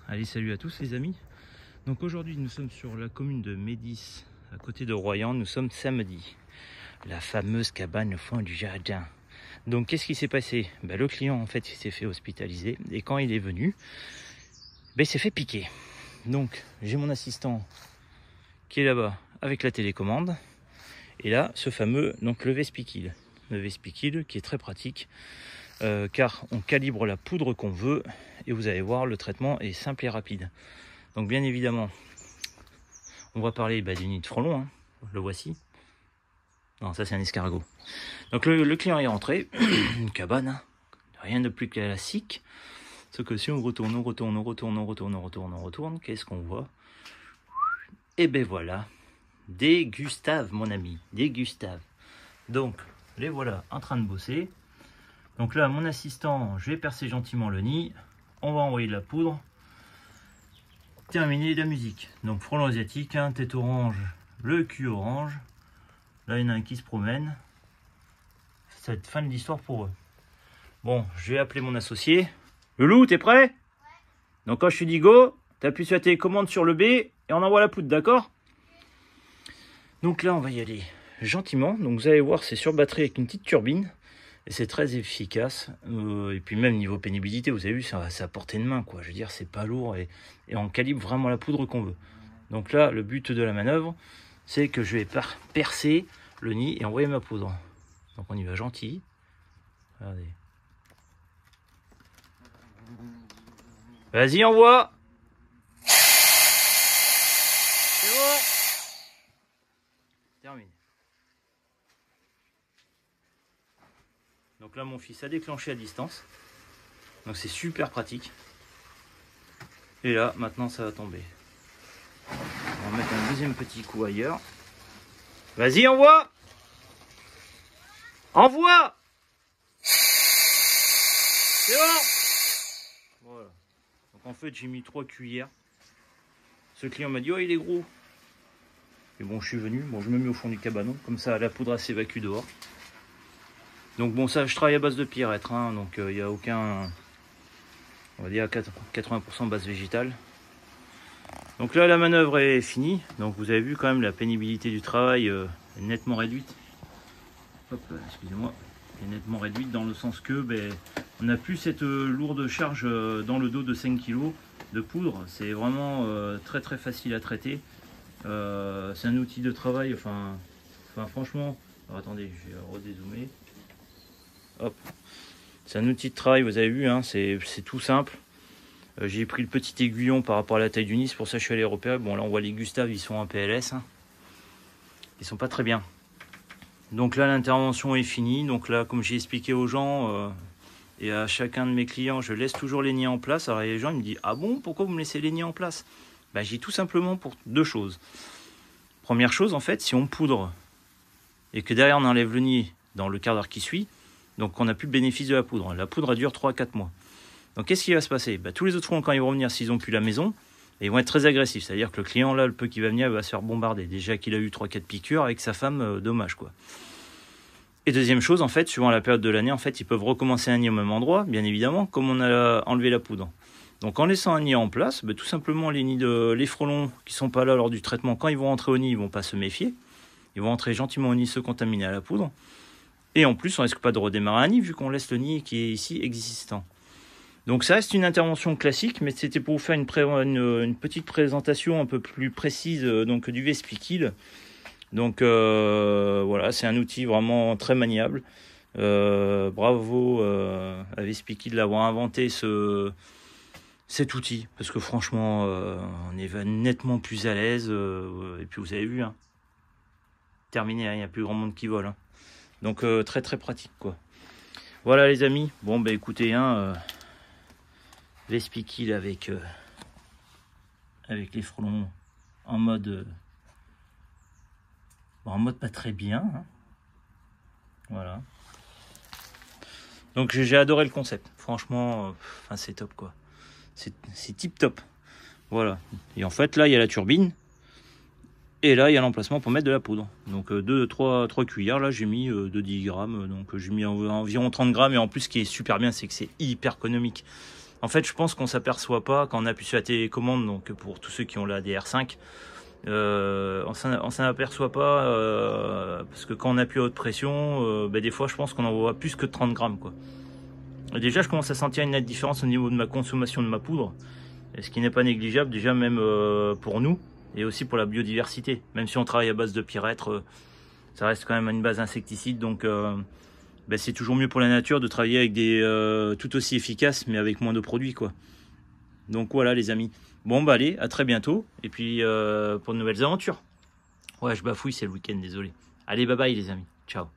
Allez, salut à tous les amis. Donc aujourd'hui nous sommes sur la commune de Médis, à côté de Royan. Nous sommes samedi, la fameuse cabane au fond du jardin. Donc qu'est-ce qui s'est passé? Le client en fait il s'est fait hospitaliser et quand il est venu, il s'est fait piquer. Donc j'ai mon assistant qui est là-bas avec la télécommande et là ce fameux donc le Vespiqil. Le Vespiqil qui est très pratique car on calibre la poudre qu'on veut et vous allez voir le traitement est simple et rapide. Donc bien évidemment on va parler du nid de frelon, hein. Le voici. Non, ça c'est un escargot. Donc le client est rentré, une cabane, hein. Rien de plus classique. Sauf que si on retourne, qu'est-ce qu'on voit? Et ben voilà, des Gustaves mon ami, des Gustaves. Donc les voilà en train de bosser. Donc là mon assistant, je vais percer gentiment le nid, on va envoyer de la poudre. Terminer la musique. Donc frelon asiatique, hein, tête orange, le cul orange. Là, il y en a un qui se promène. Ça va être fin de l'histoire pour eux. Bon, je vais appeler mon associé. Loulou, t'es prêt? Ouais. Donc quand je suis dit go, t'appuies sur la télécommande sur le B et on envoie la poudre, d'accord? Donc là, on va y aller gentiment. Donc vous allez voir, c'est sur batterie avec une petite turbine. Et c'est très efficace. Et puis même niveau pénibilité, vous avez vu, c'est à portée de main, quoi. Je veux dire, c'est pas lourd et on calibre vraiment la poudre qu'on veut. Donc là, le but de la manœuvre, c'est que je vais percer le nid et envoyer ma poudre. Donc on y va gentil. Regardez. Vas-y, envoie. C'est bon. Terminé. Donc là, mon fils a déclenché à distance. Donc c'est super pratique. Et là, maintenant, ça va tomber. On va mettre un deuxième petit coup ailleurs. Vas-y, envoie! Envoie! C'est bon! Voilà. Donc en fait, j'ai mis 3 cuillères. Ce client m'a dit, oh, il est gros. Et bon, je suis venu. Bon, je me mets au fond du cabanon. Comme ça, la poudre s'évacue dehors. Donc bon, ça, je travaille à base de pierretre, hein, donc il n'y a aucun, on va dire 80% base végétale. Donc là, la manœuvre est finie. Donc vous avez vu quand même la pénibilité du travail est nettement réduite. Hop, excusez-moi, est nettement réduite dans le sens que on n'a plus cette lourde charge dans le dos de 5 kg de poudre. C'est vraiment très très facile à traiter. C'est un outil de travail, enfin franchement, alors, attendez, je vais redézoomer. Hop, c'est un outil de travail, vous avez vu, hein, c'est tout simple. J'ai pris le petit aiguillon par rapport à la taille du nid, c'est pour ça que je suis allé repérer. Bon, là on voit les Gustaves, ils sont en PLS, hein. Ils sont pas très bien. Donc là l'intervention est finie. Donc là, comme j'ai expliqué aux gens et à chacun de mes clients, je laisse toujours les nids en place. Alors les gens ils me disent, ah bon, pourquoi vous me laissez les nids en place? J'ai tout simplement pour deux choses. Première chose, en fait, si on poudre et que derrière on enlève le nid dans le quart d'heure qui suit, donc on n'a plus le bénéfice de la poudre. La poudre elle dure 3 à 4 mois. Donc qu'est-ce qui va se passer? Tous les autres frelons, quand ils vont revenir, s'ils n'ont plus la maison, ils vont être très agressifs. C'est-à-dire que le client, là, le peu qui va venir, il va se faire bombarder. Déjà qu'il a eu 3-4 piqûres avec sa femme, dommage, quoi. Et deuxième chose, en fait, suivant la période de l'année, en fait, ils peuvent recommencer un nid au même endroit, bien évidemment, comme on a enlevé la poudre. Donc en laissant un nid en place, tout simplement, les frelons qui sont pas là lors du traitement, quand ils vont rentrer au nid, ils vont pas se méfier. Ils vont rentrer gentiment au nid, se contaminer à la poudre. Et en plus, on risque pas de redémarrer un nid vu qu'on laisse le nid qui est ici existant. Donc ça reste une intervention classique, mais c'était pour vous faire une petite présentation un peu plus précise donc du Vespiqil. Donc voilà, c'est un outil vraiment très maniable. Bravo à Vespiqil d'avoir inventé cet outil, parce que franchement, on est nettement plus à l'aise. Et puis vous avez vu, hein, terminé, il n'y a plus grand monde qui vole. Hein. Donc très très pratique, quoi. Voilà les amis. Bon écoutez, hein, Vespiqil avec les frelons en mode pas très bien, hein. Voilà. Donc j'ai adoré le concept. Franchement, c'est top, quoi. C'est tip top. Voilà. Et en fait là il y a la turbine. Et là, il y a l'emplacement pour mettre de la poudre. Donc 3 cuillères, là j'ai mis de 10 grammes. Donc j'ai mis environ 30 grammes. Et en plus, ce qui est super bien, c'est que c'est hyper économique. En fait, je pense qu'on s'aperçoit pas quand on appuie sur la télécommande, donc pour tous ceux qui ont la DR5, on s'en aperçoit pas parce que quand on appuie à haute pression, des fois je pense qu'on en voit plus que 30 grammes quoi. Et déjà je commence à sentir une nette différence au niveau de ma consommation de ma poudre, ce qui n'est pas négligeable déjà même pour nous et aussi pour la biodiversité. Même si on travaille à base de pyrètre, ça reste quand même une base insecticide, donc c'est toujours mieux pour la nature de travailler avec des tout aussi efficaces mais avec moins de produits quoi. Donc voilà les amis. Bon bah allez, à très bientôt. Et puis pour de nouvelles aventures. Ouais, je bafouille, c'est le week-end, désolé. Allez, bye bye les amis. Ciao.